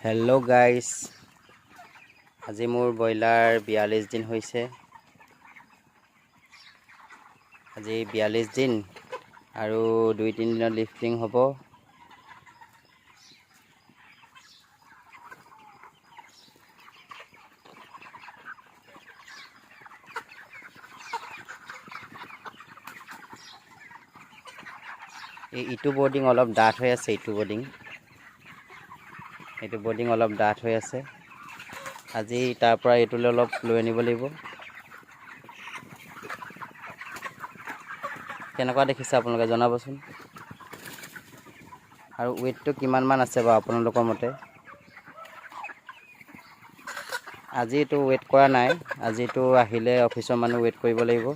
Hello' guys, আজি মোৰ broiler 42 দিন হৈছে। আজি 42 দিন আৰু 2-3 দিনত লিফটিং হ'ব। ইটো বৰ্ডিং অলপ ডাঠ হৈ আছে। এইটো বৰ্ডিং অলপ ডাঠ হৈ আছে। আজি তাৰ পৰা এইটোলৈ অলপ লৈ আনিব লাগিব। কেনেকুৱা দেখিছে আপোনালোকে জনাবচোন। আৰু ৱেইটটো কিমানমান আছে বাৰু আপোনালোকৰ মতে? আজিতো ৱেইট কৰা নাই, আজিতো আহিলে অফিচৰ মানুহ ৱেইট কৰিব লাগিব।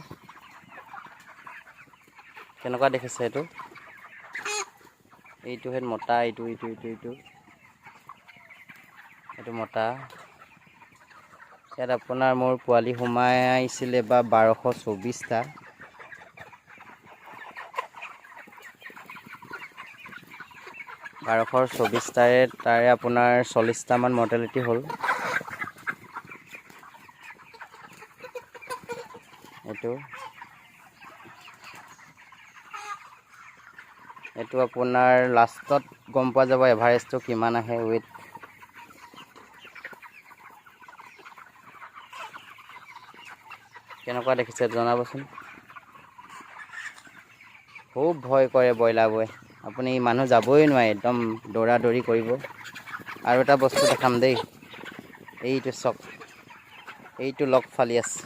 কেনেকুৱা দেখিছে এইটো হেড মতা, এইটো মতা। ইয়াত আপোনাৰ মোৰ পোৱালি সোমাইছিলে বা 1224টা। তাৰে আপোনাৰ 40টামান মৰ্টেলিটি হ'ল। এইটো আপোনাৰ লাষ্টত গম পোৱা যাব এভাৰেজটো কিমান আহে ৱেইট। কেনেকুৱা দেখিছে জনাবচোন। খুব ভয় কৰে ব্ৰইলাৰবোৰে। আপুনি মানুহ যাবই নোৱাৰে, একদম দৌৰা দৌৰি কৰিব। আৰু এটা বস্তু দেখাম দেই, এইটো চক, এইটো লগ ফালি আছে।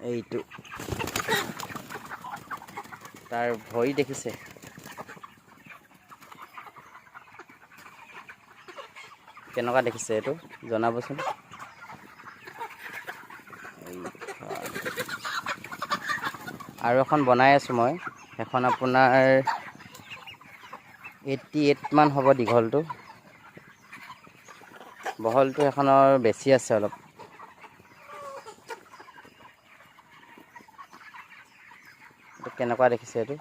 এইটো তাৰ ভৰি দেখিছে? কেনেকুৱা দেখিছে এইটো জনাবচোন। আৰু এখন বনাই আছোঁ মই, এখন আপোনাৰ 88 মান হ'ব দীঘলটো। বহলটো এখনৰ বেছি আছে অলপ। কেনেকুৱা দেখিছে এইটো?